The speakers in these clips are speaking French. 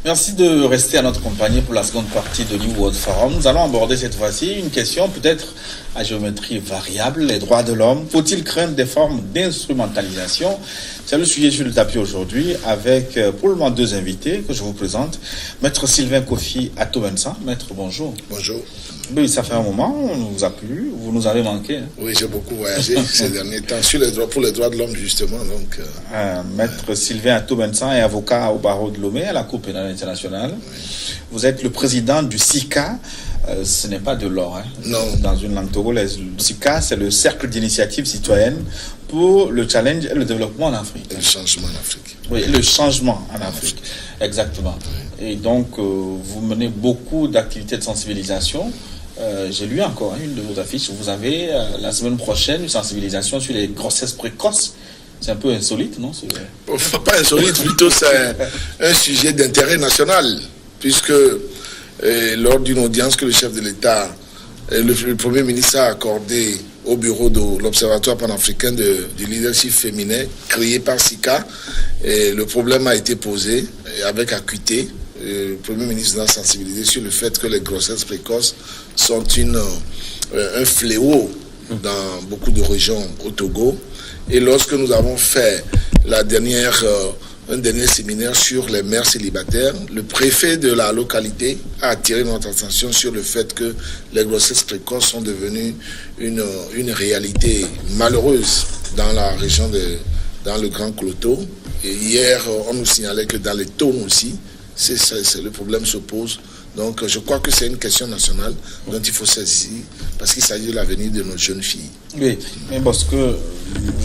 Merci de rester à notre compagnie pour la seconde partie de New World Forum. Nous allons aborder cette fois-ci une question peut-être à géométrie variable, les droits de l'homme. Faut-il craindre des formes d'instrumentalisation? C'est le sujet sur le tapis aujourd'hui avec pour le moment deux invités que je vous présente. Maître Sylvain Kofi Atobensan. Maître, bonjour. Bonjour. Oui, ça fait un moment, on ne vous a plus vu, vous nous avez manqué. Oui, j'ai beaucoup voyagé ces derniers temps pour les droits de l'homme justement. Donc, Maître Sylvain Atobensan est avocat au barreau de Lomé à la Cour pénale internationale. Oui. Vous êtes le président du SICA. Ce n'est pas de l'or, hein, non. Dans une langue togolaise. Le SICA, c'est le Cercle d'initiative citoyenne pour le challenge et le développement en Afrique. Et le changement en Afrique. Oui, le changement en Afrique, exactement. Oui. Et donc, vous menez beaucoup d'activités de sensibilisation. J'ai lu encore une de vos affiches. Vous avez la semaine prochaine une sensibilisation sur les grossesses précoces. C'est un peu insolite, non? Pas insolite, plutôt c'est un sujet d'intérêt national, puisque lors d'une audience que le chef de l'État, le Premier ministre a accordé au bureau de l'Observatoire panafricain du leadership féminin, créé par SICA, le problème a été posé avec acuité. Le Premier ministre a sensibilisé sur le fait que les grossesses précoces sont un fléau dans beaucoup de régions au Togo. Et lorsque nous avons fait un dernier séminaire sur les mères célibataires, le préfet de la localité a attiré notre attention sur le fait que les grossesses précoces sont devenues une réalité malheureuse dans la région dans le Grand Cloto. Et hier, on nous signalait que dans les Tônes aussi, le problème se pose. Donc, je crois que c'est une question nationale dont il faut saisir parce qu'il s'agit de l'avenir de nos jeunes filles. Oui, mais parce que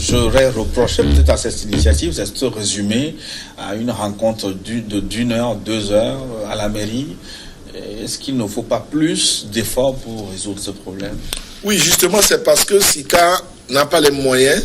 j'aurais reproché peut-être à cette initiative, c'est de se résumer à une rencontre d'une heure, 2 heures à la mairie. Est-ce qu'il ne faut pas plus d'efforts pour résoudre ce problème? Oui, justement, c'est parce que SICA n'a pas les moyens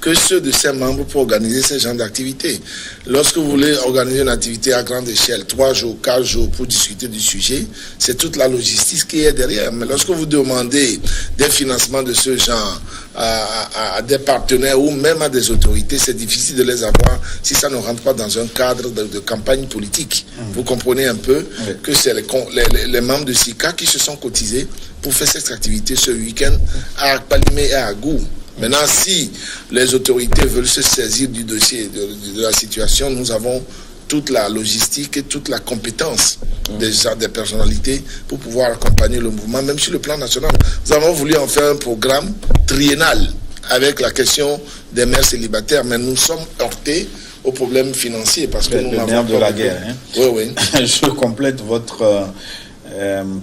que ceux de ses membres pour organiser ce genre d'activité. Lorsque vous voulez organiser une activité à grande échelle, 3 jours, 4 jours pour discuter du sujet, c'est toute la logistique qui est derrière. Mais lorsque vous demandez des financements de ce genre à des partenaires ou même à des autorités, c'est difficile de les avoir si ça ne rentre pas dans un cadre de campagne politique. Vous comprenez un peu que c'est les membres de SICA qui se sont cotisés pour faire cette activité ce week-end à Palimé et à Gou. Maintenant, si les autorités veulent se saisir du dossier, de la situation, nous avons toute la logistique et toute la compétence des personnalités pour pouvoir accompagner le mouvement, même sur le plan national. Nous avons voulu en faire un programme triennal avec la question des mères célibataires, mais nous sommes heurtés aux problèmes financiers parce que nous n'avons pas de la guerre. Hein. Oui. Je complète votre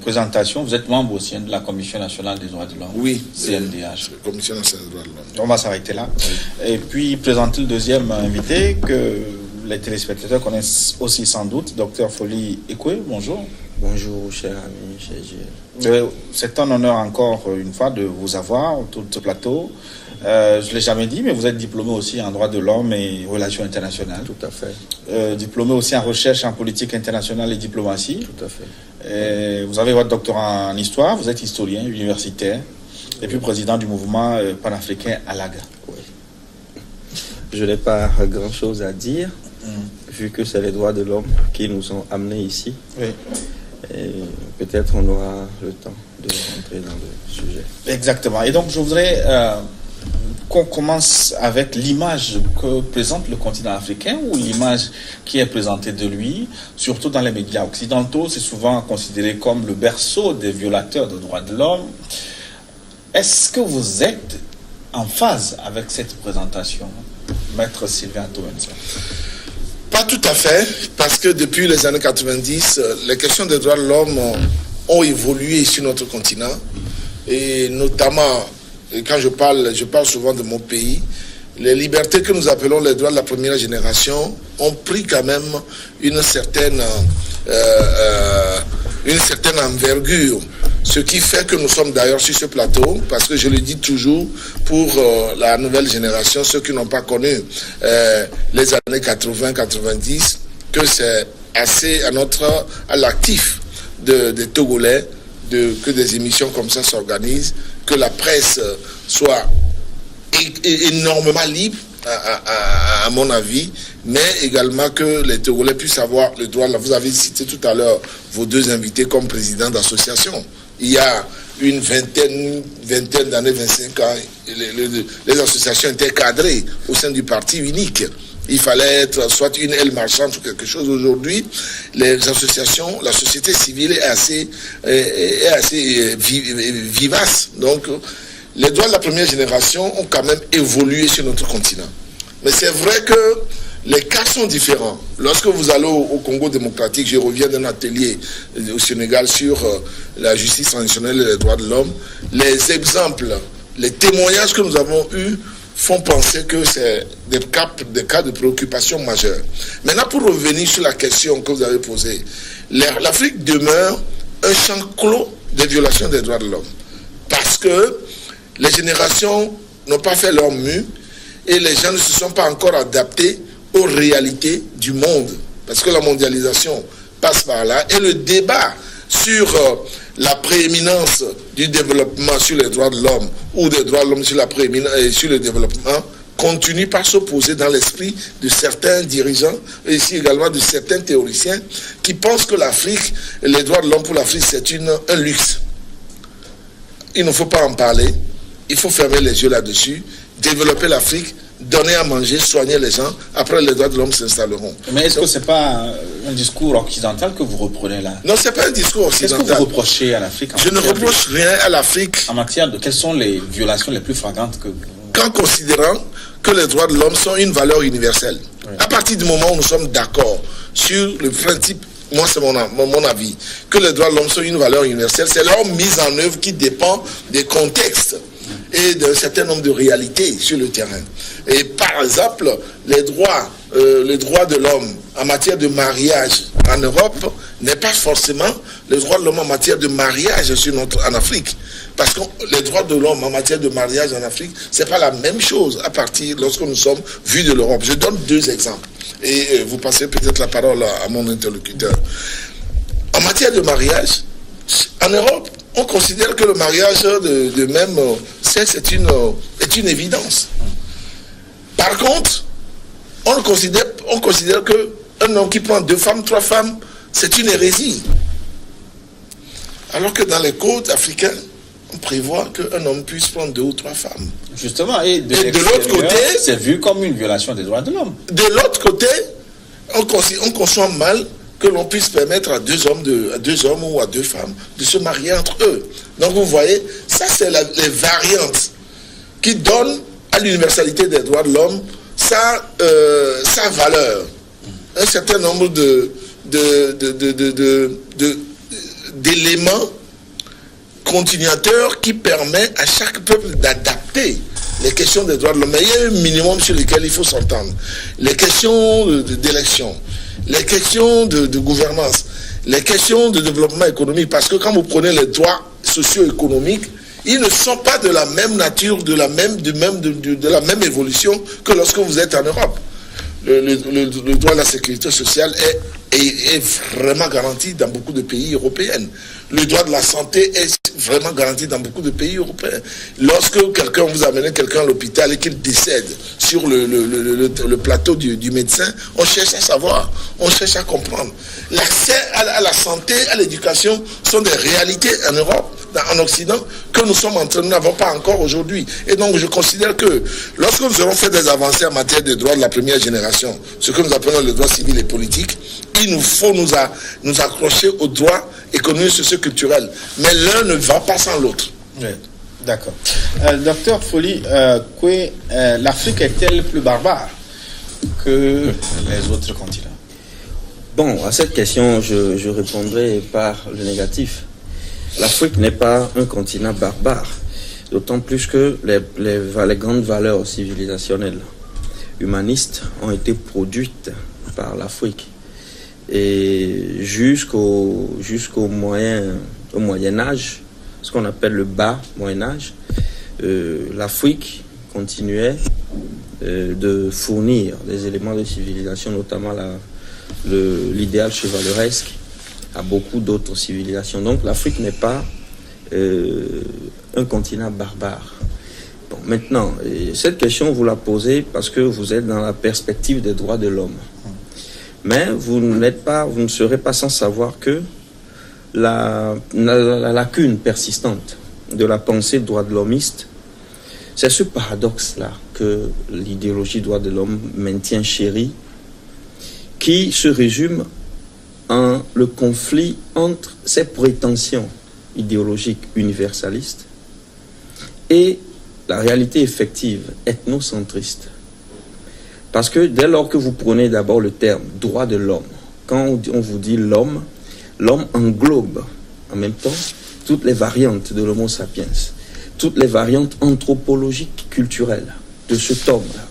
présentation. Vous êtes membre aussi de la Commission nationale des droits de l'homme. Oui. CNDH. Commission nationale des droits de l'homme. On va s'arrêter là. Oui. Et puis présenter le deuxième invité que les téléspectateurs connaissent aussi sans doute, Dr Folly Ekwe. Bonjour. Bonjour, cher ami, cher Gilles. C'est un honneur encore une fois de vous avoir autour de ce plateau. Je ne l'ai jamais dit, mais vous êtes diplômé aussi en droit de l'homme et relations internationales. Tout à fait. Diplômé aussi en recherche en politique internationale et diplomatie. Tout à fait. Vous avez votre doctorat en histoire, vous êtes historien universitaire et puis président du mouvement panafricain ALAGA. Oui. Je n'ai pas grand-chose à dire, vu que c'est les droits de l'homme qui nous ont amenés ici. Oui. Et peut-être on aura le temps de rentrer dans le sujet. Exactement. Et donc, je voudrais qu'on commence avec l'image que présente le continent africain ou l'image qui est présentée de lui, surtout dans les médias occidentaux. C'est souvent considéré comme le berceau des violateurs de droits de l'homme. Est-ce que vous êtes en phase avec cette présentation, Maître Sylvain Atobensan? Pas tout à fait, parce que depuis les années 90, les questions des droits de l'homme ont évolué sur notre continent. Et notamment, quand je parle souvent de mon pays, les libertés que nous appelons les droits de la première génération ont pris quand même une certaine envergure. Ce qui fait que nous sommes d'ailleurs sur ce plateau, parce que je le dis toujours pour la nouvelle génération, ceux qui n'ont pas connu les années 80-90, que c'est assez à l'actif des Togolais que des émissions comme ça s'organisent, que la presse soit énormément libre à mon avis, mais également que les Togolais puissent avoir le droit. Là, vous avez cité tout à l'heure vos deux invités comme présidents d'associations. Il y a une vingtaine d'années, 25 ans, les associations étaient cadrées au sein du parti unique. Il fallait être soit une aile marchande ou quelque chose. Aujourd'hui, les associations, la société civile est assez vivace. Donc, les droits de la première génération ont quand même évolué sur notre continent. Mais c'est vrai que les cas sont différents. Lorsque vous allez au Congo démocratique, je reviens d'un atelier au Sénégal sur la justice traditionnelle et les droits de l'homme, les exemples, les témoignages que nous avons eus font penser que c'est des cas de préoccupation majeure. Maintenant, pour revenir sur la question que vous avez posée, l'Afrique demeure un champ clos de violation des droits de l'homme. Parce que les générations n'ont pas fait leur mue et les gens ne se sont pas encore adaptés aux réalités du monde. Parce que la mondialisation passe par là. Et le débat sur la prééminence du développement sur les droits de l'homme ou des droits de l'homme sur le développement continue par s'opposer dans l'esprit de certains dirigeants et ici également de certains théoriciens qui pensent que l'Afrique, les droits de l'homme pour l'Afrique, c'est un luxe. Il ne faut pas en parler. Il faut fermer les yeux là-dessus, développer l'Afrique, donner à manger, soigner les gens. Après, les droits de l'homme s'installeront. Mais est-ce que ce n'est pas un discours occidental que vous reprenez là? Non, ce n'est pas un discours occidental. Qu'est-ce que vous reprochez à l'Afrique? Je ne reproche rien à l'Afrique. En matière de quelles sont les violations les plus flagrantes que vous... Qu'en considérant que les droits de l'homme sont une valeur universelle. Oui. À partir du moment où nous sommes d'accord sur le principe, moi c'est mon avis, que les droits de l'homme sont une valeur universelle, c'est leur mise en œuvre qui dépend des contextes et d'un certain nombre de réalités sur le terrain. Et par exemple, les droits de l'homme en matière de mariage en Europe n'est pas forcément les droits de l'homme en matière de mariage en Afrique. Parce que les droits de l'homme en matière de mariage en Afrique, c'est pas la même chose à partir lorsque nous sommes vus de l'Europe. Je donne deux exemples. Et vous passez peut-être la parole à mon interlocuteur. En matière de mariage, en Europe, on considère que le mariage de même sexe est une évidence. Par contre, on considère qu'un homme qui prend 2 femmes, 3 femmes, c'est une hérésie. Alors que dans les codes africains, on prévoit qu'un homme puisse prendre 2 ou 3 femmes. Justement, et de l'autre côté, c'est vu comme une violation des droits de l'homme. De l'autre côté, on conçoit mal que l'on puisse permettre à 2 hommes ou à 2 femmes de se marier entre eux. Donc vous voyez, ça c'est les variantes qui donnent à l'universalité des droits de l'homme sa valeur. Un certain nombre d'éléments continuateurs qui permettent à chaque peuple d'adapter les questions des droits de l'homme. Mais il y a un minimum sur lequel il faut s'entendre. Les questions d'élection, les questions de gouvernance, les questions de développement économique, parce que quand vous prenez les droits socio-économiques, ils ne sont pas de la même nature, de la même évolution que lorsque vous êtes en Europe. Le droit à la sécurité sociale est vraiment garanti dans beaucoup de pays européens. Le droit de la santé est vraiment garanti dans beaucoup de pays européens. Lorsque vous amenez quelqu'un à l'hôpital et qu'il décède sur le plateau du médecin, on cherche à savoir, on cherche à comprendre. L'accès à la santé, à l'éducation sont des réalités en Europe, en Occident, que nous n'avons pas encore aujourd'hui. Et donc je considère que lorsque nous aurons fait des avancées en matière de droits de la première génération, ce que nous appelons le droit civil et politique, il nous faut nous accrocher aux droits économiques, socio-culturels. Mais l'un ne va pas sans l'autre. Oui, d'accord. Docteur Folli, l'Afrique est-elle plus barbare que les autres continents? Bon, à cette question, je répondrai par le négatif. L'Afrique n'est pas un continent barbare, d'autant plus que les grandes valeurs civilisationnelles humanistes ont été produites par l'Afrique. Et jusqu'au Moyen Âge, ce qu'on appelle le bas Moyen Âge, l'Afrique continuait de fournir des éléments de civilisation, notamment l'idéal chevaleresque, à beaucoup d'autres civilisations. Donc l'Afrique n'est pas un continent barbare. Bon, maintenant, cette question, vous la posez parce que vous êtes dans la perspective des droits de l'homme. Mais vous ne serez pas sans savoir que la lacune persistante de la pensée droits de l'hommiste, c'est ce paradoxe-là que l'idéologie droits de l'homme maintient chéri, qui se résume en le conflit entre ses prétentions idéologiques universalistes et la réalité effective ethnocentriste. Parce que dès lors que vous prenez d'abord le terme droit de l'homme, quand on vous dit l'homme, l'homme englobe en même temps toutes les variantes de l'homo sapiens, toutes les variantes anthropologiques, culturelles de cet homme-là.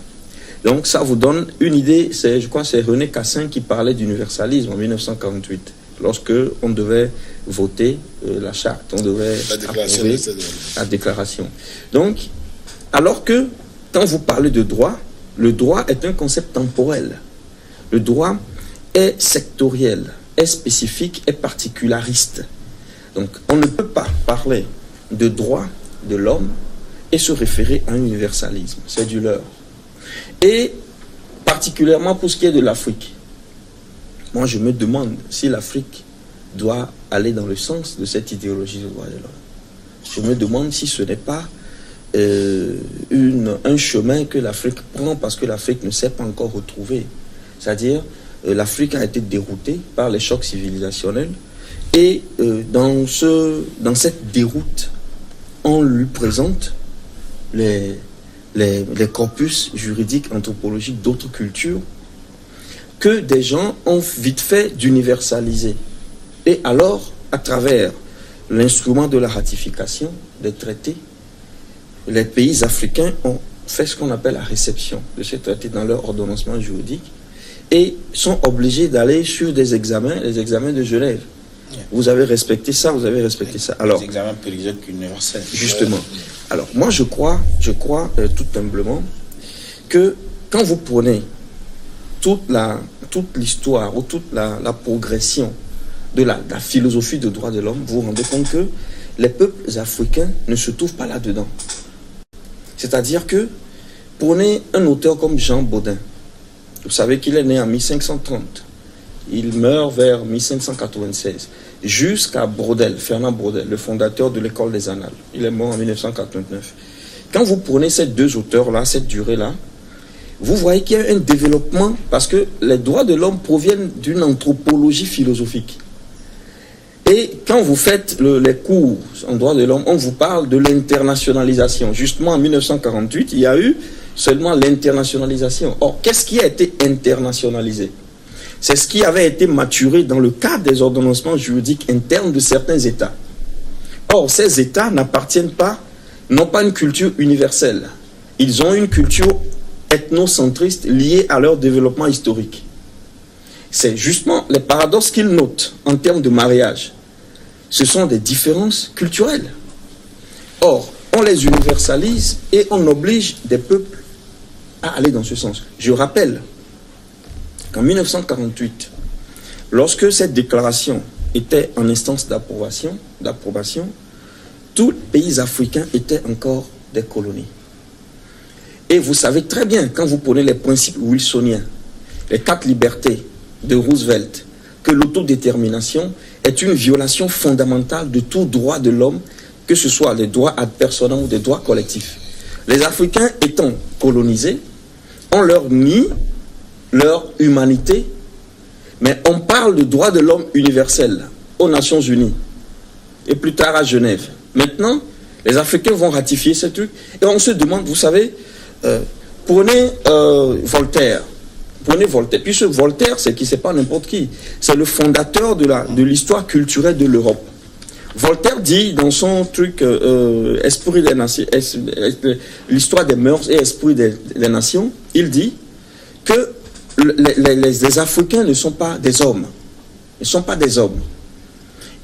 Donc ça vous donne une idée, je crois que c'est René Cassin qui parlait d'universalisme en 1948, lorsque on devait voter la charte, on devait approuver la déclaration. Donc, alors que quand vous parlez de droit, le droit est un concept temporel. Le droit est sectoriel, est spécifique, est particulariste. Donc on ne peut pas parler de droit de l'homme et se référer à un universalisme. C'est du leurre. Et particulièrement pour ce qui est de l'Afrique. Moi, je me demande si l'Afrique doit aller dans le sens de cette idéologie du droit de l'homme. Je me demande si ce n'est pas un chemin que l'Afrique prend parce que l'Afrique ne s'est pas encore retrouvée. C'est-à-dire, l'Afrique a été déroutée par les chocs civilisationnels et dans cette déroute, on lui présente les corpus juridiques, anthropologiques d'autres cultures que des gens ont vite fait d'universaliser. Et alors, à travers l'instrument de la ratification des traités, les pays africains ont fait ce qu'on appelle la réception de ces traités dans leur ordonnancement juridique et sont obligés d'aller sur des examens, les examens de Genève. Vous avez respecté ça, vous avez respecté ça. Alors, les examens périodiques universels. Justement. Alors, moi, je crois tout humblement que quand vous prenez toute l'histoire ou toute la progression de la philosophie de droits de l'homme, vous vous rendez compte que les peuples africains ne se trouvent pas là-dedans. C'est-à-dire que, prenez un auteur comme Jean Bodin. Vous savez qu'il est né en 1530. Il meurt vers 1596. Jusqu'à Braudel, Fernand Braudel, le fondateur de l'école des Annales. Il est mort en 1989. Quand vous prenez ces deux auteurs-là, cette durée-là, vous voyez qu'il y a un développement parce que les droits de l'homme proviennent d'une anthropologie philosophique. Et quand vous faites les cours en droits de l'homme, on vous parle de l'internationalisation. Justement, en 1948, il y a eu seulement l'internationalisation. Or, qu'est-ce qui a été internationalisé? C'est ce qui avait été maturé dans le cadre des ordonnancements juridiques internes de certains États. Or, ces États n'appartiennent pas, n'ont pas une culture universelle. Ils ont une culture ethnocentriste liée à leur développement historique. C'est justement les paradoxes qu'ils notent en termes de mariage. Ce sont des différences culturelles. Or, on les universalise et on oblige des peuples à aller dans ce sens. Je rappelle qu'en 1948, lorsque cette déclaration était en instance d'approbation, tous les pays africains étaient encore des colonies. Et vous savez très bien, quand vous prenez les principes wilsoniens, les 4 libertés de Roosevelt, que l'autodétermination est une violation fondamentale de tout droit de l'homme, que ce soit les droits ad personam ou des droits collectifs. Les Africains étant colonisés, on leur nie leur humanité, mais on parle de droits de l'homme universel aux Nations Unies et plus tard à Genève. Maintenant, les Africains vont ratifier ce truc et on se demande, vous savez, prenez Voltaire. Puisque Voltaire, c'est pas n'importe qui, c'est le fondateur de l'histoire culturelle de l'Europe. Voltaire dit dans son truc Esprit des nations, l'histoire des mœurs et Esprit des nations, il dit que les Africains ne sont pas des hommes. Ils ne sont pas des hommes.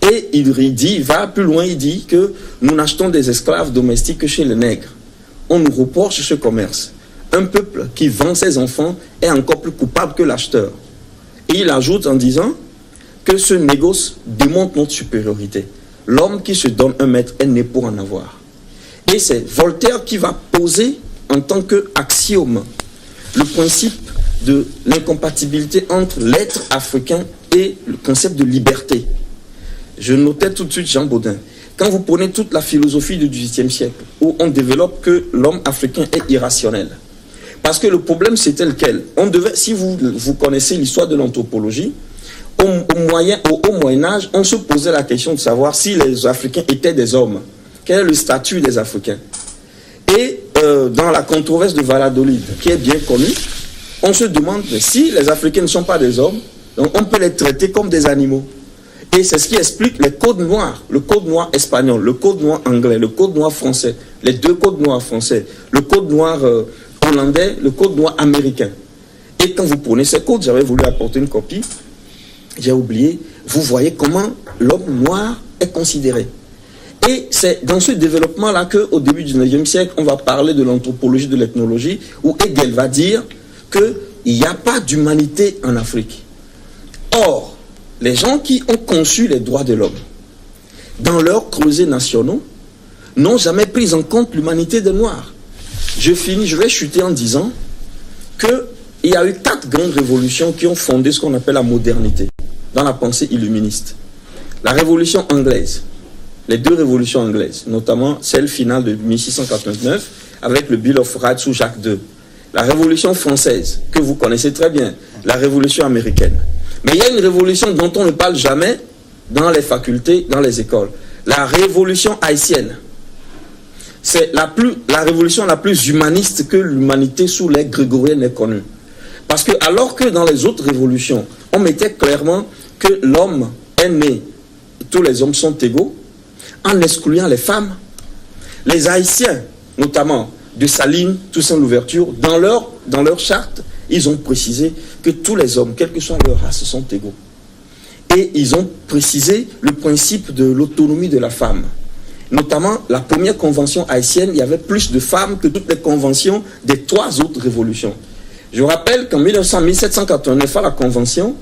Et il va plus loin, il dit que nous n'achetons des esclaves domestiques que chez les nègres. On nous reproche ce commerce. Un peuple qui vend ses enfants est encore plus coupable que l'acheteur. Et il ajoute en disant que ce négoce démontre notre supériorité. L'homme qui se donne un maître est né pour en avoir. Et c'est Voltaire qui va poser en tant qu'axiome le principe de l'incompatibilité entre l'être africain et le concept de liberté. Je notais tout de suite Jean Baudin. Quand vous prenez toute la philosophie du XVIIIe siècle, où on développe que l'homme africain est irrationnel. Parce que le problème, c'était lequel? Si vous connaissez l'histoire de l'anthropologie, au Moyen-Âge, on se posait la question de savoir si les Africains étaient des hommes. Quel est le statut des Africains? Et dans la controverse de Valladolid, qui est bien connue, on se demande si les Africains ne sont pas des hommes, donc on peut les traiter comme des animaux. Et c'est ce qui explique les codes noirs, le code noir espagnol, le code noir anglais, le code noir français, les deux codes noirs français, le code noir hollandais, le code noir américain. Et quand vous prenez ces codes, j'avais voulu apporter une copie, j'ai oublié, vous voyez comment l'homme noir est considéré. Et c'est dans ce développement-là qu'au début du 19e siècle, on va parler de l'anthropologie, de l'ethnologie, où Hegel va dire qu'il n'y a pas d'humanité en Afrique. Or, les gens qui ont conçu les droits de l'homme, dans leurs creusets nationaux, n'ont jamais pris en compte l'humanité des Noirs. Je vais chuter en disant qu'il y a eu 4 grandes révolutions qui ont fondé ce qu'on appelle la modernité, dans la pensée illuministe. La révolution anglaise, les 2 révolutions anglaises, notamment celle finale de 1689, avec le Bill of Rights sous Jacques II. La révolution française, que vous connaissez très bien, la révolution américaine. Mais il y a une révolution dont on ne parle jamais dans les facultés, dans les écoles. La révolution haïtienne. C'est la révolution la plus humaniste que l'humanité sous l'ère grégorienne ait connue. Parce que alors que dans les autres révolutions, on mettait clairement que l'homme est né, tous les hommes sont égaux, en excluant les femmes. Les Haïtiens, notamment de Saline, Toussaint Louverture, dans leur charte, ils ont précisé que tous les hommes, quelle que soit leur race, sont égaux. Et ils ont précisé le principe de l'autonomie de la femme. Notamment, la première convention haïtienne, il y avait plus de femmes que toutes les conventions des 3 autres révolutions. Je rappelle qu'en 1789, à la convention,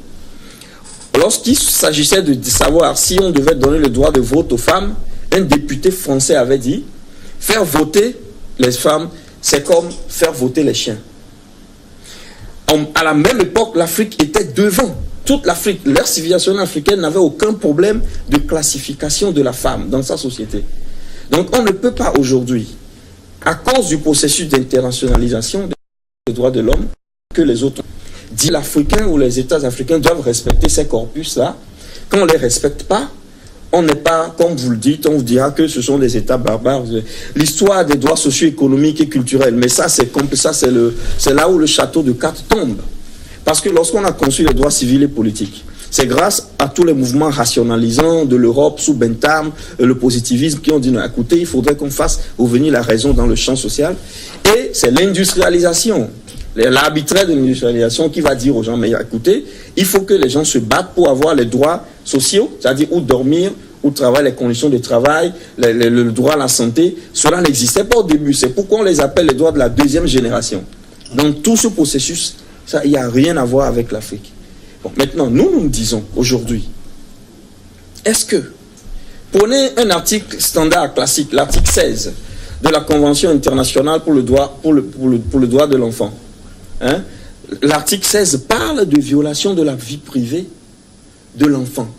lorsqu'il s'agissait de savoir si on devait donner le droit de vote aux femmes, un député français avait dit « Faire voter les femmes, c'est comme faire voter les chiens ». À la même époque, l'Afrique était devant. Toute l'Afrique, l'ère civilisation africaine n'avait aucun problème de classification de la femme dans sa société. Donc on ne peut pas aujourd'hui, à cause du processus d'internationalisation des droits de l'homme, que les autres disent l'Africain ou les États africains doivent respecter ces corpus-là. Quand on ne les respecte pas, on n'est pas, comme vous le dites, on vous dira que ce sont des États barbares. L'histoire des droits socio-économiques et culturels, mais ça, c'est là où le château de cartes tombe. Parce que lorsqu'on a conçu les droits civils et politiques, c'est grâce à tous les mouvements rationalisants de l'Europe sous Bentham, le positivisme, qui ont dit, non, écoutez, il faudrait qu'on fasse revenir la raison dans le champ social. Et c'est l'industrialisation, l'arbitraire de l'industrialisation qui va dire aux gens, mais écoutez, il faut que les gens se battent pour avoir les droits sociaux, c'est-à-dire où dormir, où travailler, les conditions de travail, le droit à la santé. Cela n'existait pas au début. C'est pourquoi on les appelle les droits de la 2e génération. Dans tout ce processus, ça, il n'y a rien à voir avec l'Afrique. Bon, maintenant, nous disons aujourd'hui, est-ce que, prenez un article standard classique, l'article 16 de la Convention internationale pour le droit de l'enfant. Hein? L'article 16 parle de violation de la vie privée de l'enfant.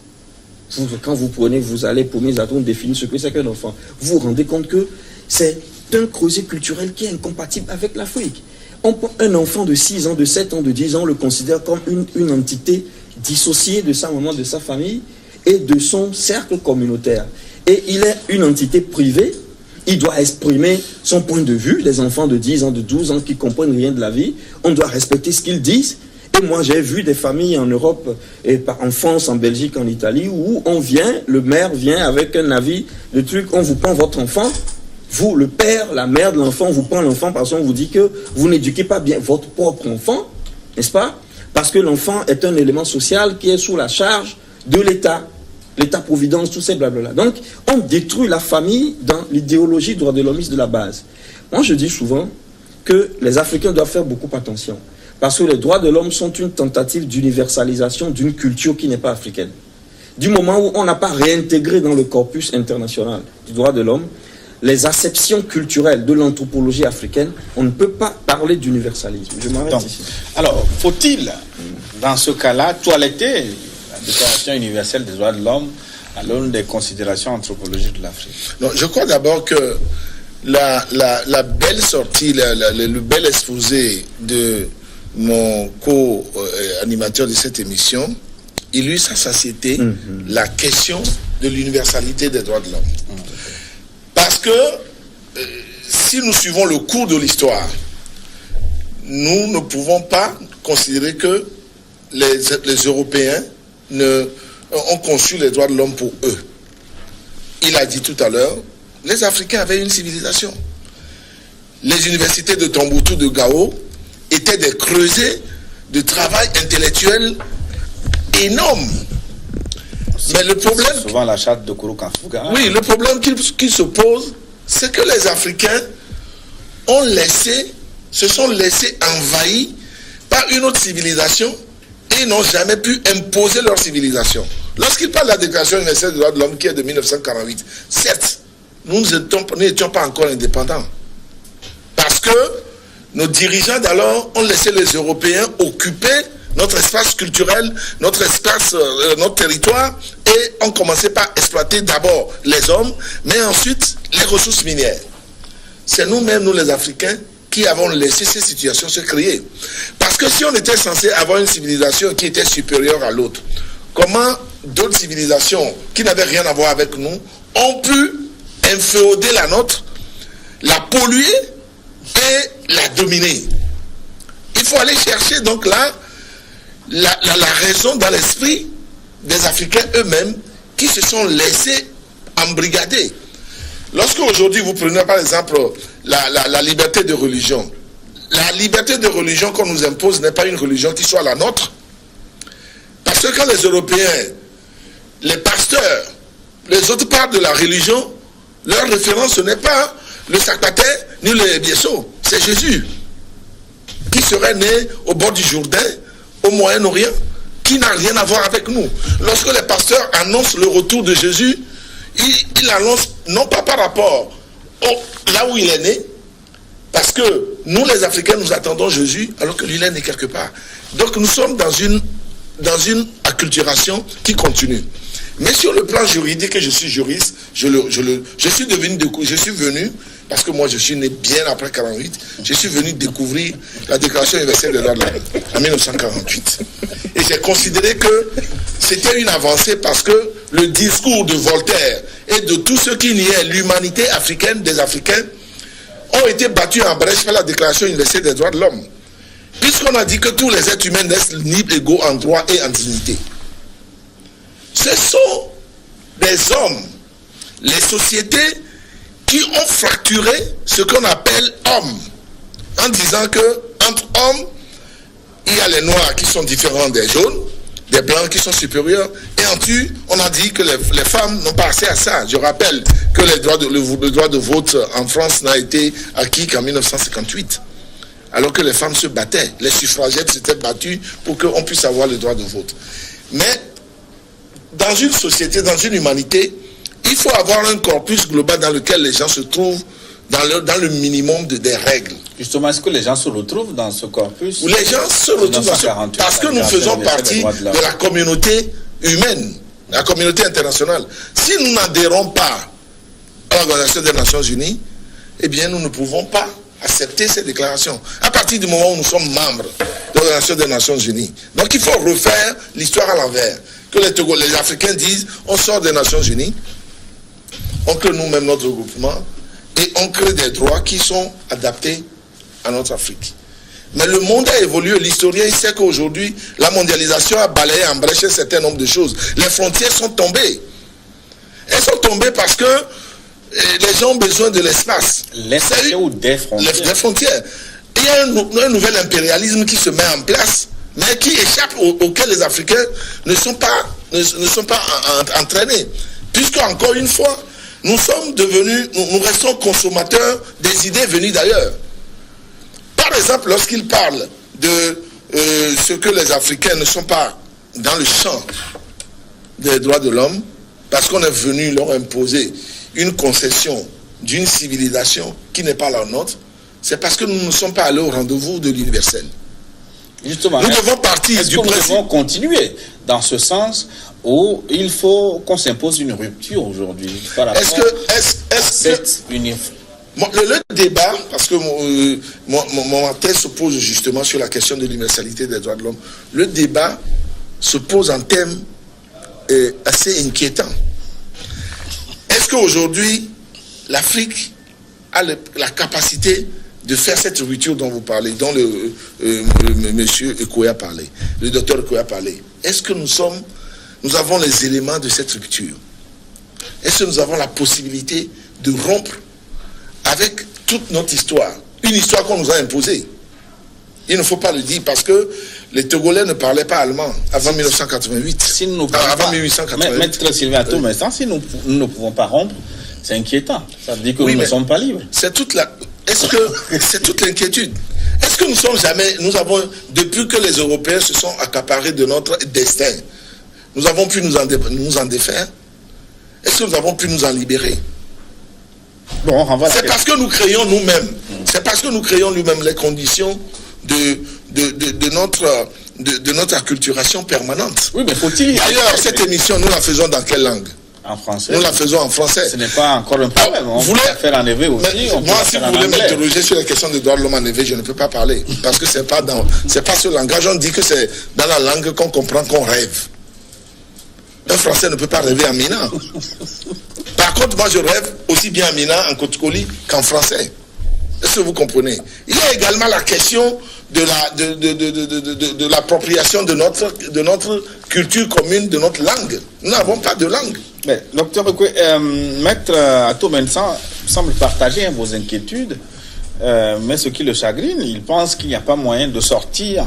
Quand vous prenez, vous allez pour mes atomes définir ce que c'est qu'un enfant. Vous vous rendez compte que c'est un creuset culturel qui est incompatible avec l'Afrique. On prend un enfant de 6 ans, de 7 ans, de 10 ans, on le considère comme une entité dissociée de sa maman, de sa famille et de son cercle communautaire. Et il est une entité privée, il doit exprimer son point de vue. Les enfants de 10 ans, de 12 ans qui ne comprennent rien de la vie, on doit respecter ce qu'ils disent. Et moi, j'ai vu des familles en Europe, et en France, en Belgique, en Italie, où on vient, le maire vient avec un avis de truc, on vous prend votre enfant, vous, le père, la mère de l'enfant, vous prend l'enfant parce qu'on vous dit que vous n'éduquez pas bien votre propre enfant, n'est-ce pas? Parce que l'enfant est un élément social qui est sous la charge de l'État, l'État-providence, tout ces blabla. Donc, on détruit la famille dans l'idéologie droit de l'hommiste de la base. Moi, je dis souvent que les Africains doivent faire beaucoup attention. Parce que les droits de l'homme sont une tentative d'universalisation d'une culture qui n'est pas africaine. Du moment où on n'a pas réintégré dans le corpus international du droit de l'homme les acceptions culturelles de l'anthropologie africaine, on ne peut pas parler d'universalisme. Je m'arrête ici. Alors, faut-il, dans ce cas-là, toiletter la Déclaration universelle des droits de l'homme à l'aune des considérations anthropologiques de l'Afrique? Non, je crois d'abord que la belle sortie, le bel exposé de mon co-animateur de cette émission illustre à satiété la question de l'universalité des droits de l'homme. Parce que si nous suivons le cours de l'histoire, nous ne pouvons pas considérer que les Européens ont conçu les droits de l'homme pour eux. Il a dit tout à l'heure, les Africains avaient une civilisation. Les universités de Tombouctou, de Gao, étaient des creusets de travail intellectuel énormes. Mais le problème... C'est souvent la charte de Kourou Kanfouga. Oui, le problème qui se pose, c'est que les Africains se sont laissés envahir par une autre civilisation et n'ont jamais pu imposer leur civilisation. Lorsqu'il parle de la Déclaration universelle des droits de l'homme qui est de 1948, certes, nous n'étions pas encore indépendants. Parce que nos dirigeants d'alors ont laissé les Européens occuper notre espace culturel, notre espace, notre territoire, et ont commencé par exploiter d'abord les hommes, mais ensuite les ressources minières. C'est nous-mêmes, nous les Africains, qui avons laissé ces situations se créer. Parce que si on était censé avoir une civilisation qui était supérieure à l'autre, comment d'autres civilisations qui n'avaient rien à voir avec nous ont pu inféoder la nôtre, la polluer et la dominer? Il faut aller chercher donc là la raison dans l'esprit des Africains eux-mêmes qui se sont laissés embrigader. Lorsque aujourd'hui vous prenez par exemple la liberté de religion, la liberté de religion qu'on nous impose n'est pas une religion qui soit la nôtre. Parce que quand les Européens, les pasteurs, les autres parlent de la religion, leur référence ce n'est pas le Sakpaté ni le Biesso, c'est Jésus qui serait né au bord du Jourdain, au Moyen-Orient, qui n'a rien à voir avec nous. Lorsque les pasteurs annoncent le retour de Jésus, ils l'annoncent non pas par rapport là où il est né, parce que nous les Africains nous attendons Jésus alors que lui il est né quelque part. Donc nous sommes dans une acculturation qui continue. Mais sur le plan juridique, et je suis juriste, je suis venu, parce que moi je suis né bien après 48, je suis venu découvrir la Déclaration universelle des droits de l'homme en 1948. Et j'ai considéré que c'était une avancée parce que le discours de Voltaire et de tous ceux qui niaient l'humanité africaine des Africains ont été battus en brèche par la Déclaration universelle des droits de l'homme. Puisqu'on a dit que tous les êtres humains naissent libres, égaux en droit et en dignité. Ce sont des hommes, les sociétés qui ont fracturé ce qu'on appelle homme, en disant que entre hommes, il y a les noirs qui sont différents des jaunes, des blancs qui sont supérieurs, et en plus, on a dit que les femmes n'ont pas accès à ça. Je rappelle que le droit de vote en France n'a été acquis qu'en 1958. Alors que les femmes se battaient, les suffragettes s'étaient battues pour qu'on puisse avoir le droit de vote. Mais dans une société, dans une humanité, il faut avoir un corpus global dans lequel les gens se trouvent dans le minimum des règles. Justement, est-ce que les gens se retrouvent dans ce corpus? Où les gens se retrouvent dans ce... Parce que nous faisons partie de la communauté humaine, la communauté internationale. Si nous n'adhérons pas à l'Organisation des Nations Unies, eh bien nous ne pouvons pas accepter ces déclarations. À partir du moment où nous sommes membres de l'Organisation des Nations Unies. Donc il faut refaire l'histoire à l'envers. Que les Africains disent, on sort des Nations Unies, on crée nous-mêmes notre regroupement, et on crée des droits qui sont adaptés à notre Afrique. Mais le monde a évolué. L'historien il sait qu'aujourd'hui, la mondialisation a balayé en brèche un certain nombre de choses. Les frontières sont tombées. Elles sont tombées parce que les gens ont besoin de l'espace. Les frontières ou des frontières? Les frontières. Il y a un nouvel impérialisme qui se met en place, mais qui échappe auquel les Africains ne sont pas entraînés. Puisque, encore une fois, nous sommes devenus, nous restons consommateurs des idées venues d'ailleurs. Par exemple, lorsqu'ils parlent de ce que les Africains ne sont pas dans le champ des droits de l'homme, parce qu'on est venu leur imposer une concession d'une civilisation qui n'est pas la nôtre, c'est parce que nous ne sommes pas allés au rendez-vous de l'universel. Justement, nous devons partir du principe. Nous devons continuer dans ce sens où il faut qu'on s'impose une rupture aujourd'hui par rapport à cette le débat, parce que mon thèse se pose justement sur la question de l'universalité des droits de l'homme, le débat se pose en termes assez inquiétants. Est-ce qu'aujourd'hui, l'Afrique a la capacité de faire cette rupture dont vous parlez, dont monsieur Ekoé a parlé, le docteur Ekoé a parlé? Est-ce que nous avons les éléments de cette rupture? Est-ce que nous avons la possibilité de rompre avec toute notre histoire, une histoire qu'on nous a imposée? Il ne faut pas le dire parce que les Togolais ne parlaient pas allemand avant 1988. Avant 1888. Maître Sylvain Atto, si nous ne pouvons pas rompre, c'est inquiétant. Ça veut dire que nous ne sommes pas libres. C'est toute l'inquiétude. Est-ce que nous avons, depuis que les Européens se sont accaparés de notre destin, nous avons pu nous en défaire? Est-ce que nous avons pu nous en libérer? C'est parce que nous créons nous-mêmes. C'est parce que nous créons nous-mêmes les conditions de notre acculturation permanente. Oui, mais faut-il... D'ailleurs, cette émission, nous la faisons dans quelle langue? En français. Nous la faisons en français. Ce n'est pas encore un problème. On peut la faire en EV aussi. Moi, si vous voulez m'interroger sur la question des droits de l'homme en EV, je ne peux pas parler. Parce que c'est pas ce langage. On dit que c'est dans la langue qu'on comprend qu'on rêve. Un Français ne peut pas rêver en Mina. Par contre, moi, je rêve aussi bien en Mina, en Kotkoli, qu'en français. Est-ce que vous comprenez? Il y a également la question de l'appropriation de notre culture commune, de notre langue. Nous n'avons pas de langue. Mais, docteur Ekoé, Maître Atto Mensah semble partager vos inquiétudes, mais ce qui le chagrine, il pense qu'il n'y a pas moyen de sortir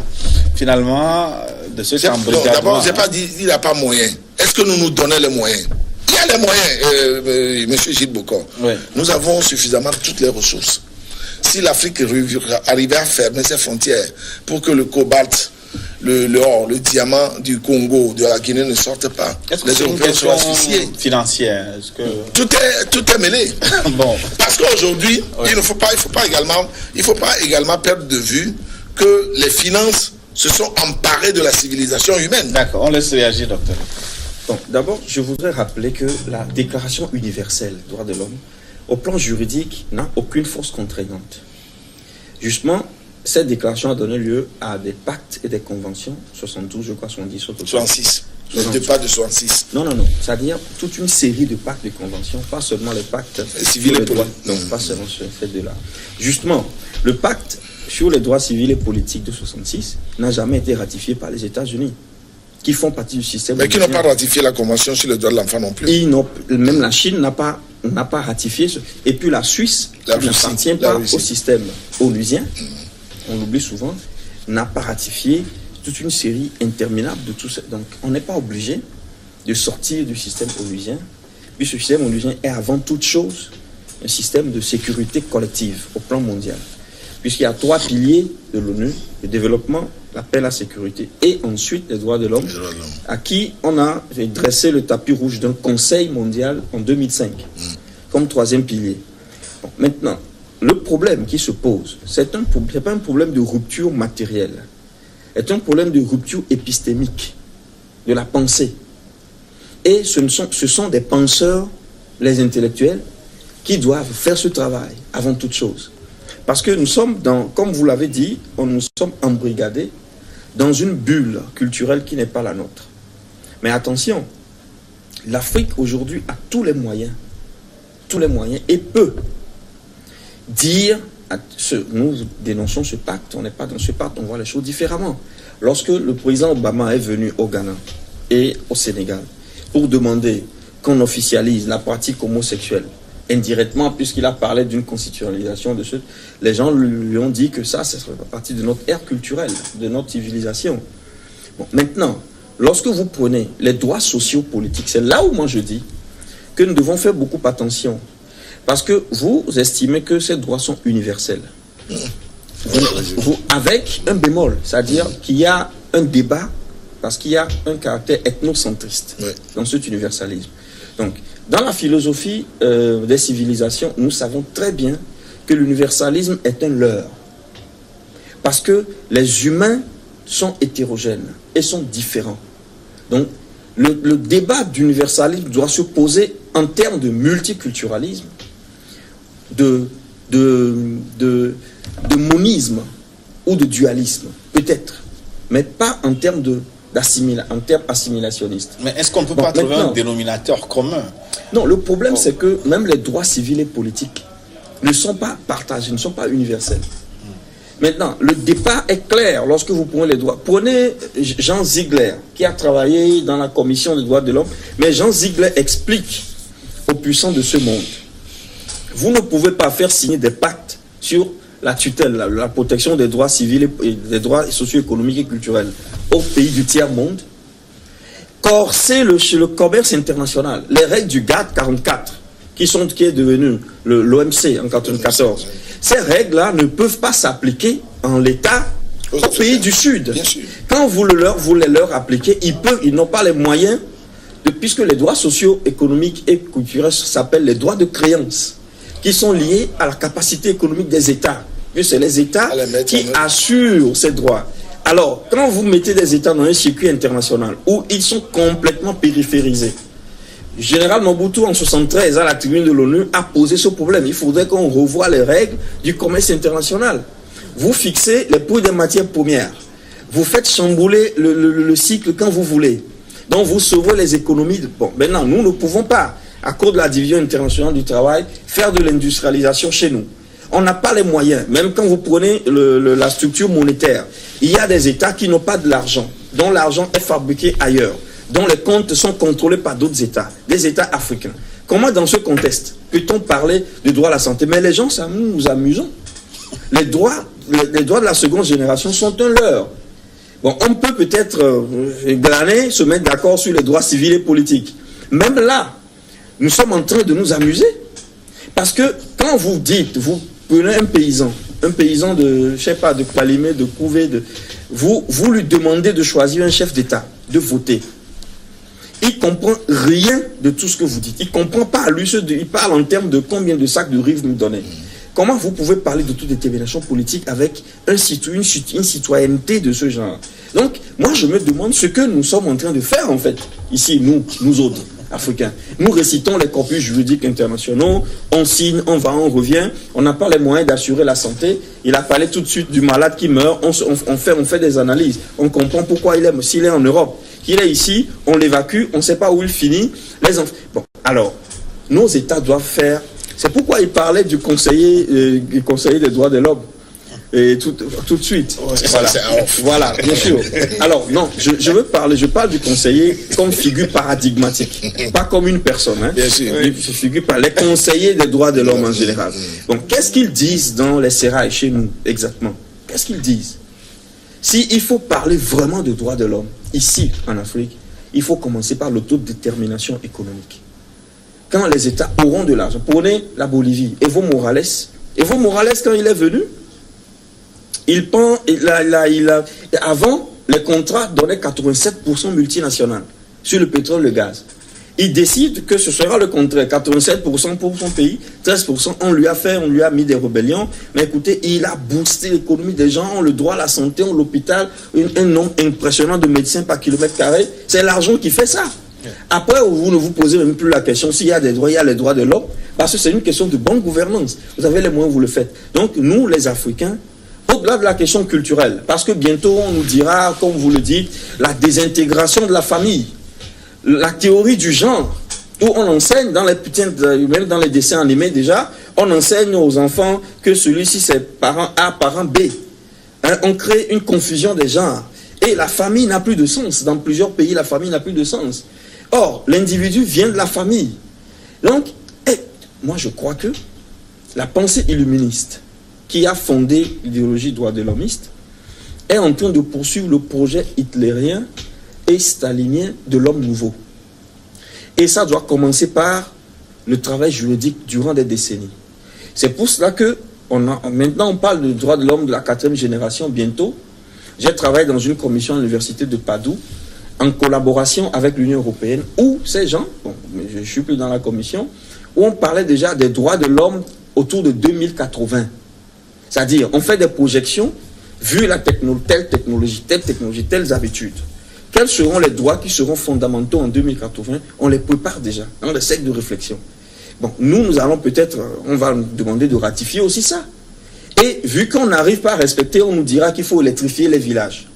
finalement de ce embrigadement. D'abord, je n'ai pas dit qu'il n'y a pas moyen. Est-ce que nous nous donnons les moyens? Il y a les moyens, monsieur Gilles Bokor. Oui. Nous avons suffisamment toutes les ressources. Si l'Afrique arrivait à fermer ses frontières pour que le cobalt, l'or, le diamant du Congo, de la Guinée ne sortent pas, les Européens sont asphyxiés. Financière. Tout est mêlé. Bon. Parce qu'aujourd'hui, il ne faut pas également perdre de vue que les finances se sont emparées de la civilisation humaine. D'accord, on laisse réagir, docteur. Bon, d'abord, je voudrais rappeler que la Déclaration universelle des droits de l'homme, au plan juridique, n'a aucune force contraignante. Justement, cette déclaration a donné lieu à des pactes et des conventions, 72, je crois, 70, 66. Je ne pas de 66. Non. C'est-à-dire toute une série de pactes et conventions, pas seulement les pactes civils et politiques. Non, pas seulement sur ces deux-là. Justement, le pacte sur les droits civils et politiques de 66 n'a jamais été ratifié par les États-Unis, qui font partie du système. Mais qui n'ont pas ratifié la convention sur les droits de l'enfant non plus. Même la Chine n'a pas ratifié. Et puis la Suisse, qui n'appartient pas au système onusien, on l'oublie souvent, n'a pas ratifié toute une série interminable de tout ça. Donc on n'est pas obligé de sortir du système onusien. Puis ce système onusien est avant toute chose un système de sécurité collective au plan mondial. Puisqu'il y a 3 piliers de l'ONU: le développement, la paix, la sécurité, et ensuite les droits de l'homme, à qui on a dressé le tapis rouge d'un conseil mondial en 2005, comme 3e pilier. Bon, maintenant, le problème qui se pose, c'est pas un problème de rupture matérielle, c'est un problème de rupture épistémique, de la pensée. Et ce sont des penseurs, les intellectuels, qui doivent faire ce travail avant toute chose. Parce que nous sommes comme vous l'avez dit, nous sommes embrigadés dans une bulle culturelle qui n'est pas la nôtre. Mais attention, l'Afrique aujourd'hui a tous les moyens, et peut dire, nous dénonçons ce pacte, on n'est pas dans ce pacte, on voit les choses différemment. Lorsque le président Obama est venu au Ghana et au Sénégal pour demander qu'on officialise la pratique homosexuelle, indirectement, puisqu'il a parlé d'une constitutionnalisation de ce, les gens lui ont dit que ça serait partie de notre ère culturelle, de notre civilisation. Bon, maintenant, lorsque vous prenez les droits sociaux politiques, c'est là où moi je dis que nous devons faire beaucoup attention, parce que vous estimez que ces droits sont universels. Avec un bémol, c'est-à-dire qu'il y a un débat, parce qu'il y a un caractère ethnocentriste dans cet universalisme. Donc, dans la philosophie des civilisations, nous savons très bien que l'universalisme est un leurre. Parce que les humains sont hétérogènes et sont différents. Donc, le débat d'universalisme doit se poser en termes de multiculturalisme, de monisme ou de dualisme, peut-être, mais pas en termes assimilationnistes. Mais est-ce qu'on ne peut pas trouver un dénominateur commun? Non, le problème c'est que même les droits civils et politiques ne sont pas partagés, ne sont pas universels. Maintenant, le départ est clair lorsque vous prenez les droits. Prenez Jean Ziegler, qui a travaillé dans la Commission des droits de l'homme, mais Jean Ziegler explique aux puissants de ce monde, vous ne pouvez pas faire signer des pactes sur la tutelle, la protection des droits civils et des droits socio-économiques et culturels aux pays du tiers-monde, corser le commerce international, les règles du GATT 44, qui est devenu l'OMC en 1994. Ces règles-là ne peuvent pas s'appliquer en l'état aux pays du Sud. Quand vous les leur appliquez, ils n'ont pas les moyens, puisque les droits sociaux, économiques et culturels s'appellent les droits de créance, qui sont liés à la capacité économique des États. C'est les États qui assurent ces droits. Alors, quand vous mettez des États dans un circuit international où ils sont complètement périphérisés, Général Mobutu, en 1973, à la tribune de l'ONU, a posé ce problème. Il faudrait qu'on revoie les règles du commerce international. Vous fixez les prix des matières premières. Vous faites chambouler le cycle quand vous voulez. Donc, vous sauvez les économies. Bon, maintenant, nous ne pouvons pas, à cause de la division internationale du travail, faire de l'industrialisation chez nous. On n'a pas les moyens. Même quand vous prenez la structure monétaire, il y a des États qui n'ont pas de l'argent, dont l'argent est fabriqué ailleurs, dont les comptes sont contrôlés par d'autres États, des États africains. Comment, dans ce contexte, peut-on parler de droit à la santé? Mais les gens, ça nous amusons. Les droits de la seconde génération sont un leurre. Bon, on peut peut-être glaner, se mettre d'accord sur les droits civils et politiques. Même là, nous sommes en train de nous amuser. Parce que quand vous dites, vous prenez un paysan de, je sais pas, de Palimé, de Couvé, vous lui demandez de choisir un chef d'État, de voter. Il comprend rien de tout ce que vous dites. Il comprend pas à lui, il parle en termes de combien de sacs de riz vous me donnez. Comment vous pouvez parler de toute détermination politique avec une citoyenneté de ce genre? Donc, moi, je me demande ce que nous sommes en train de faire, en fait, ici, nous autres, Africains. Nous récitons les corpus juridiques internationaux, on signe, on va, on revient, on n'a pas les moyens d'assurer la santé. Il a parlé tout de suite du malade qui meurt, on fait des analyses, on comprend pourquoi il est, s'il est en Europe. Il est ici, on l'évacue, on ne sait pas où il finit. Bon, alors, nos États doivent faire. C'est pourquoi il parlait du conseiller des droits de l'homme. Et tout de suite. Voilà, bien sûr. Alors, non, je parle du conseiller comme figure paradigmatique, pas comme une personne. Hein. Bien sûr. Je figure par les conseillers des droits de l'homme en général. Donc, qu'est-ce qu'ils disent dans les sérails chez nous, exactement? Qu'est-ce qu'ils disent? S'il faut parler vraiment de droits de l'homme, ici, en Afrique, il faut commencer par l'autodétermination économique. Quand les États auront de l'argent, prenez la Bolivie, Evo Morales, quand il est venu, avant, les contrats donnaient 87% multinational sur le pétrole et le gaz. Il décide que ce sera le contraire, 87% pour son pays, 13% on lui a mis des rébellions, mais écoutez, il a boosté l'économie des gens, ont le droit à la santé, ont l'hôpital, un nombre impressionnant de médecins par kilomètre carré, c'est l'argent qui fait ça. Après, vous ne vous posez même plus la question s'il y a des droits, il y a les droits de l'homme, parce que c'est une question de bonne gouvernance. Vous avez les moyens, vous le faites. Donc, nous, les Africains, au-delà de la question culturelle, parce que bientôt, on nous dira, comme vous le dites, la désintégration de la famille. La théorie du genre, où on enseigne même dans les dessins animés déjà, on enseigne aux enfants que celui-ci c'est parent A, parent B. Hein, on crée une confusion des genres. Et la famille n'a plus de sens. Dans plusieurs pays, la famille n'a plus de sens. Or, l'individu vient de la famille. Donc, moi je crois que la pensée illuministe qui a fondé l'idéologie droit de l'hommiste est en train de poursuivre le projet hitlérien et stalinien de l'homme nouveau. Et ça doit commencer par le travail juridique durant des décennies. C'est pour cela que maintenant on parle de droits de l'homme de la 4e génération bientôt. J'ai travaillé dans une commission à l'université de Padoue en collaboration avec l'Union européenne où ces gens, je ne suis plus dans la commission, où on parlait déjà des droits de l'homme autour de 2080. C'est-à-dire, on fait des projections, vu telle technologie, telles habitudes. Quels seront les droits qui seront fondamentaux en 2080? On les prépare déjà dans le cercle de réflexion. Bon, nous allons peut-être, on va nous demander de ratifier aussi ça. Et vu qu'on n'arrive pas à respecter, on nous dira qu'il faut électrifier les villages.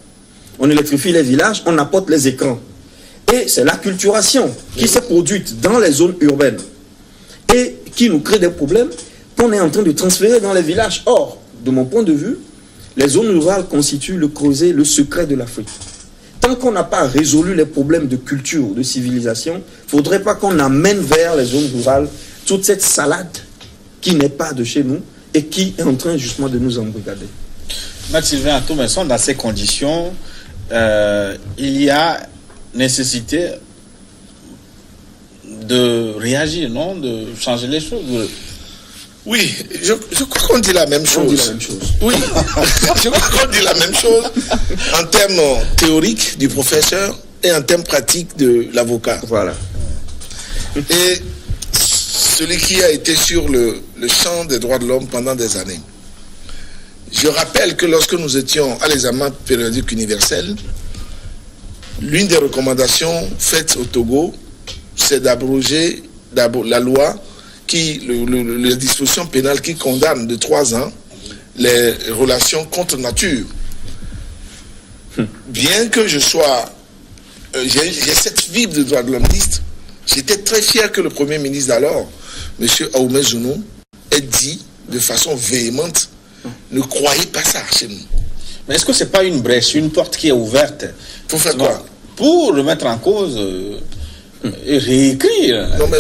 On électrifie les villages, on apporte les écrans. Et c'est l'acculturation qui s'est produite dans les zones urbaines et qui nous crée des problèmes qu'on est en train de transférer dans les villages. Or, de mon point de vue, les zones rurales constituent le creuset, le secret de l'Afrique. Tant qu'on n'a pas résolu les problèmes de culture, de civilisation, il ne faudrait pas qu'on amène vers les zones rurales toute cette salade qui n'est pas de chez nous et qui est en train justement de nous embrigader. Maître Sylvain Atoumesson, dans ces conditions, il y a nécessité de réagir, non? De changer les choses. Oui, je crois qu'on dit la même chose. On dit la même chose. Oui, je crois qu'on dit la même chose en termes théoriques du professeur et en termes pratiques de l'avocat. Voilà. Et celui qui a été sur le champ des droits de l'homme pendant des années. Je rappelle que lorsque nous étions à l'examen périodique universel, l'une des recommandations faites au Togo, c'est d'abroger la loi les dispositions pénales qui condamnent de 3 ans les relations contre nature. Bien que je sois... j'ai cette fibre de droit de l'hommiste, j'étais très fier que le Premier ministre d'alors, M. Ahmed Zounou, ait dit de façon véhémente, ne croyez pas ça chez nous. Mais est-ce que ce n'est pas une brèche, une porte qui est ouverte? Pour faire quoi? Pour remettre en cause... et réécrire. Non, mais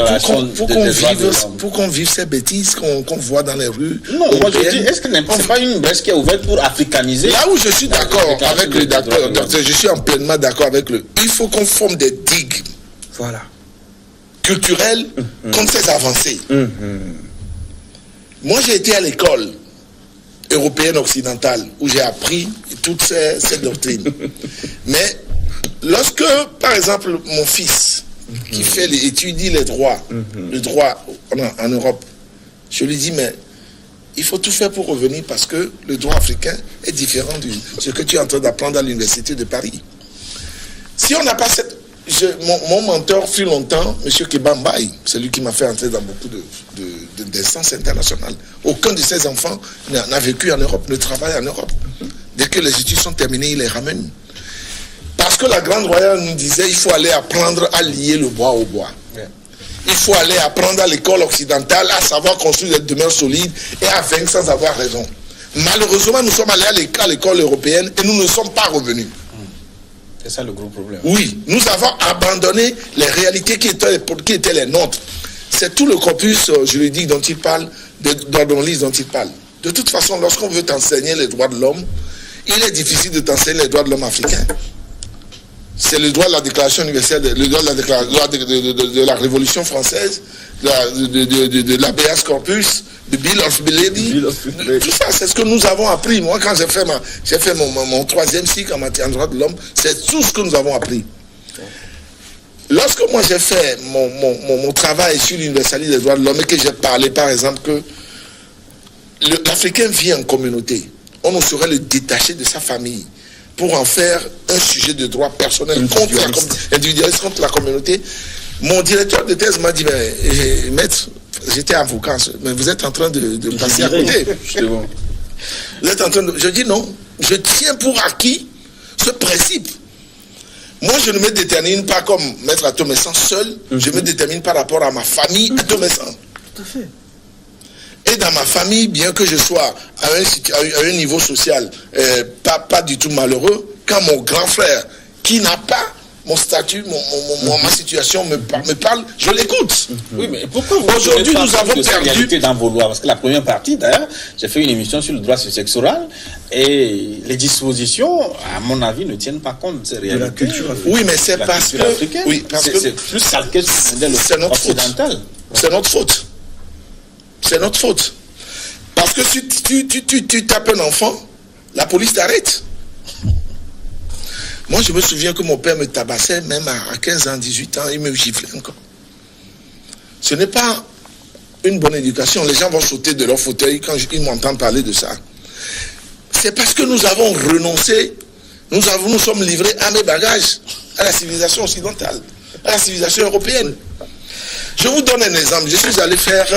pour qu'on vive ces bêtises qu'on voit dans les rues. Non, moi je dis, est-ce que c'est pas une brèche qui est ouverte pour africaniser? Là où je suis d'accord avec le docteur, je suis en pleinement d'accord avec le. Il faut qu'on forme des digues. Voilà. Culturelles contre ces avancées. Moi, j'ai été à l'école européenne occidentale où j'ai appris toutes ces doctrines. Mais lorsque, par exemple, mon fils qui étudie les droits, le droit en Europe, je lui dis, mais il faut tout faire pour revenir parce que le droit africain est différent de ce que tu es en train d'apprendre à l'université de Paris. Si on n'a pas cette... mon mentor fut longtemps, M. Kebambaye, c'est lui qui m'a fait entrer dans beaucoup d'instances internationales. Aucun de ses enfants n'a vécu en Europe, ne travaille en Europe. Dès que les études sont terminées, il les ramène. Parce que la Grande Royale nous disait il faut aller apprendre à lier le bois au bois. Il faut aller apprendre à l'école occidentale à savoir construire des demeures solides et à vaincre sans avoir raison. Malheureusement, nous sommes allés à l'école européenne et nous ne sommes pas revenus. C'est ça le gros problème. Oui, nous avons abandonné les réalités qui étaient les nôtres. C'est tout le corpus juridique dont il parle, d'ordonnance dont il parle. De toute façon, lorsqu'on veut t'enseigner les droits de l'homme, il est difficile de t'enseigner les droits de l'homme africain. C'est le droit de la déclaration universelle, le droit de la Révolution française, de l'habeas corpus, de Bill of Belady. Tout ça, c'est ce que nous avons appris. Moi, quand j'ai fait mon 3e cycle en matière de droits de l'homme, c'est tout ce que nous avons appris. Lorsque moi j'ai fait mon travail sur l'universalité des droits de l'homme et que j'ai parlé, par exemple, que l'Africain vit en communauté, on ne saurait le détacher de sa famille pour en faire un sujet de droit personnel individualiste contre la communauté. Mon directeur de thèse m'a dit, mais maître, j'étais avocat, mais vous êtes en train de passer à côté. Vous êtes en train de... Je dis non, je tiens pour acquis ce principe. Moi, je ne me détermine pas comme maître Atoumesson seul, je me détermine par rapport à ma famille Atoumesson. Tout à fait. Et dans ma famille, bien que je sois à un niveau social pas du tout malheureux, quand mon grand frère, qui n'a pas mon statut, ma situation me parle, je l'écoute. Oui, mais pourquoi aujourd'hui nous avons perdu dans vos lois? Parce que la première partie, d'ailleurs, j'ai fait une émission sur le droit successoral et les dispositions, à mon avis, ne tiennent pas compte de ces réalités. De la culture africaine. Oui, mais c'est parce que... Oui, parce que c'est plus calqué sur le modèle occidental. C'est notre faute. C'est notre faute. Parce que si tu tapes un enfant, la police t'arrête. Moi, je me souviens que mon père me tabassait, même à 15 ans, 18 ans, il me giflait encore. Ce n'est pas une bonne éducation. Les gens vont sauter de leur fauteuil quand ils m'entendent parler de ça. C'est parce que nous avons renoncé, nous sommes livrés à mes bagages, à la civilisation occidentale, à la civilisation européenne. Je vous donne un exemple. Je suis allé faire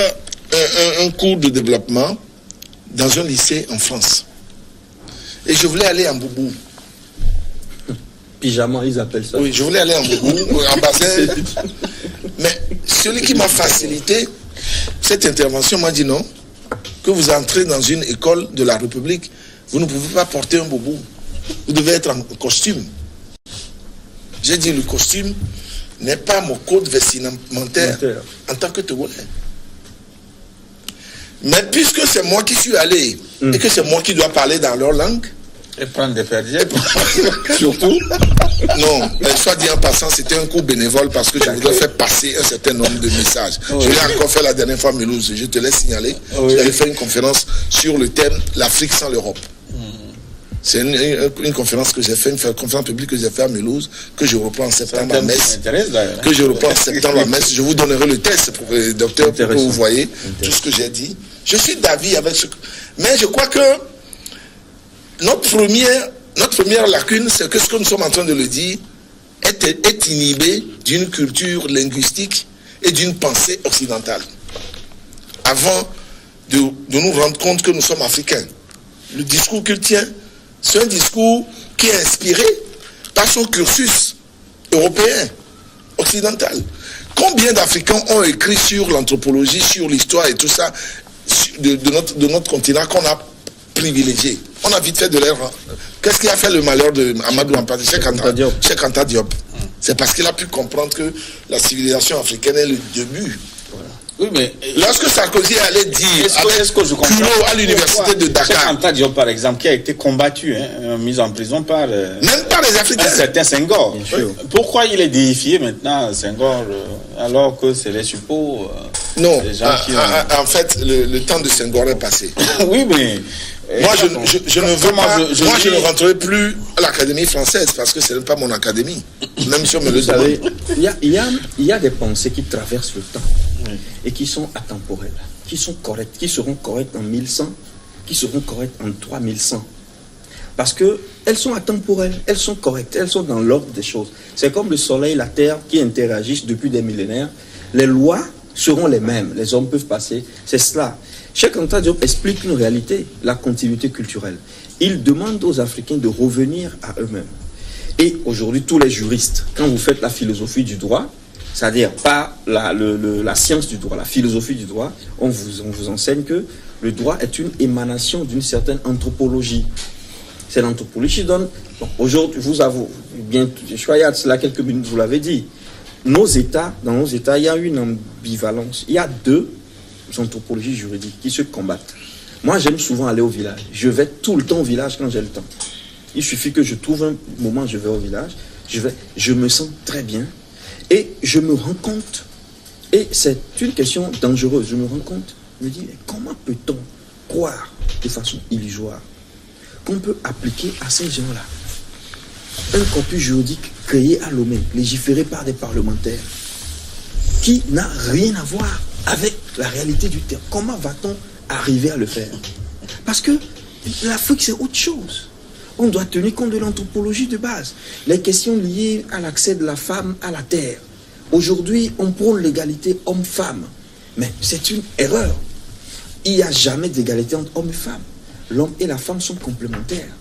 un cours de développement dans un lycée en France. Et je voulais aller en boubou. Pyjama, ils appellent ça. Oui, je voulais aller en boubou, en bassin. Mais celui qui m'a facilité cette intervention m'a dit non, que vous entrez dans une école de la République, vous ne pouvez pas porter un boubou. Vous devez être en costume. J'ai dit, le costume n'est pas mon code vestimentaire en tant que Togolais. Mais puisque c'est moi qui suis allé et que c'est moi qui dois parler dans leur langue, et prendre des perdièmes. Surtout, non, soit dit en passant, c'était un cours bénévole parce que je voudrais faire passer un certain nombre de messages. Oui. Je l'ai encore fait la dernière fois à Mulhouse, je te l'ai signalé. Oui. J'avais fait une conférence sur le thème l'Afrique sans l'Europe. C'est une conférence que j'ai fait, une conférence publique que j'ai fait à Mulhouse, que je reprends en septembre à Metz. Que je reprends en septembre à Metz. Je vous donnerai le test, pour le docteur, pour que vous voyez tout ce que j'ai dit. Je suis d'avis avec ce... Mais je crois que notre première lacune, c'est que ce que nous sommes en train de le dire est inhibé d'une culture linguistique et d'une pensée occidentale. Avant de nous rendre compte que nous sommes africains. Le discours qu'il tient, c'est un discours qui est inspiré par son cursus européen, occidental. Combien d'Africains ont écrit sur l'anthropologie, sur l'histoire et tout ça de notre continent qu'on a privilégié? On a vite fait de l'air. Qu'est-ce qui a fait le malheur de Amadou Hampâté, Cheikh Anta Diop? C'est parce qu'il a pu comprendre que la civilisation africaine est le début. Voilà. Oui, mais lorsque Sarkozy allait dire est-ce que je comprends à l'université de Dakar, Cheikh Anta Diop par exemple, qui a été combattu, mis en prison par même par les Africains, un certain Senghor. Pourquoi il est déifié maintenant, Senghor, alors que c'est les suppôts non, en fait, le temps de Senghor est passé. Oui, mais moi, je ne veux pas. Moi, je ne rentrerai plus à l'Académie française parce que ce n'est pas mon académie. Même si on me le demande. Il y a des pensées qui traversent le temps et qui sont atemporelles, qui sont correctes, qui seront correctes en 1100, qui seront correctes en 3100. Parce qu'elles sont atemporelles, elles sont correctes, elles sont dans l'ordre des choses. C'est comme le soleil et la terre qui interagissent depuis des millénaires. Les lois seront les mêmes, les hommes peuvent passer, c'est cela. Cheikh Anta Diop explique une réalité, la continuité culturelle. Il demande aux Africains de revenir à eux-mêmes. Et aujourd'hui, tous les juristes, quand vous faites la philosophie du droit, c'est-à-dire pas la science du droit, la philosophie du droit, on vous enseigne que le droit est une émanation d'une certaine anthropologie. C'est l'anthropologie qui donne... Bon, aujourd'hui, vous avouez, bien, je suis à cela quelques minutes, vous l'avez dit, dans nos États, il y a une ambivalence. Il y a deux anthropologies juridiques qui se combattent. Moi, j'aime souvent aller au village. Je vais tout le temps au village quand j'ai le temps. Il suffit que je trouve un moment, je vais au village, je me sens très bien et je me rends compte, et c'est une question dangereuse, je me rends compte, je me dis, mais comment peut-on croire de façon illusoire qu'on peut appliquer à ces gens-là un corpus juridique créé à Lomé, légiféré par des parlementaires, qui n'a rien à voir avec la réalité du terrain? Comment va-t-on arriver à le faire? Parce que l'Afrique, c'est autre chose. On doit tenir compte de l'anthropologie de base. Les questions liées à l'accès de la femme à la terre. Aujourd'hui, on prône l'égalité homme-femme. Mais c'est une erreur. Il n'y a jamais d'égalité entre homme et femme. L'homme et la femme sont complémentaires.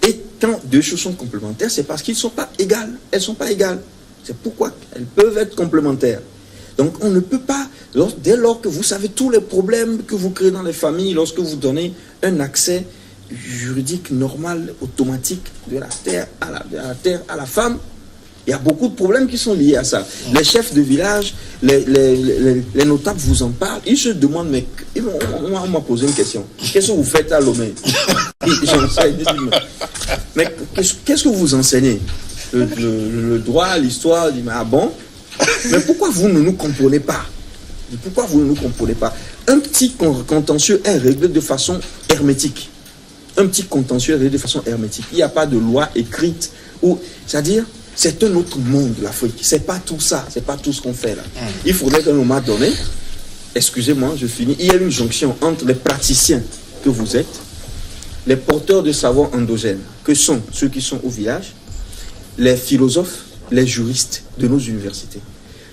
Et quand deux choses sont complémentaires, c'est parce qu'ils ne sont pas égales. Elles ne sont pas égales. C'est pourquoi elles peuvent être complémentaires. Donc on ne peut pas, dès lors que vous savez tous les problèmes que vous créez dans les familles, lorsque vous donnez un accès juridique normal, automatique, de la terre à la femme, il y a beaucoup de problèmes qui sont liés à ça. Les chefs de village, les notables vous en parlent, ils se demandent, mais on m'a posé une question, qu'est-ce que vous faites à Lomé? Mais qu'est-ce que vous enseignez? Le droit, l'histoire, dit, mais ah bon? Mais pourquoi vous ne nous comprenez pas? Pourquoi vous ne nous comprenez pas? Un petit contentieux est réglé de façon hermétique. Un petit contentieux est réglé de façon hermétique. Il n'y a pas de loi écrite. C'est-à-dire, c'est un autre monde, l'Afrique. C'est pas tout ça, c'est pas tout ce qu'on fait là. Il faudrait qu'à un moment donné, excusez-moi, je finis, il y a une jonction entre les praticiens que vous êtes, les porteurs de savoir endogènes, que sont ceux qui sont au village, les philosophes, les juristes de nos universités,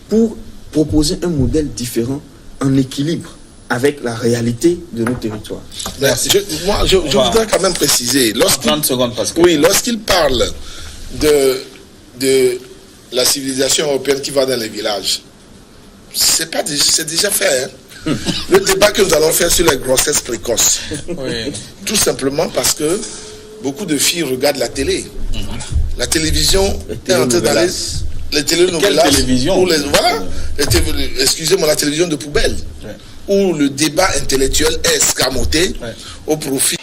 pour proposer un modèle différent en équilibre avec la réalité de nos territoires. Je voudrais quand même préciser, 30 secondes parce que... Oui, lorsqu'il parle de la civilisation européenne qui va dans les villages, c'est déjà fait. Le débat que nous allons faire sur les grossesses précoces. Oui. Tout simplement parce que beaucoup de filles regardent la télé. La télévision est entrée dans les télénovelas. Quelle télévision? Excusez-moi, la télévision de poubelle. Ouais. Où le débat intellectuel est escamoté au profit.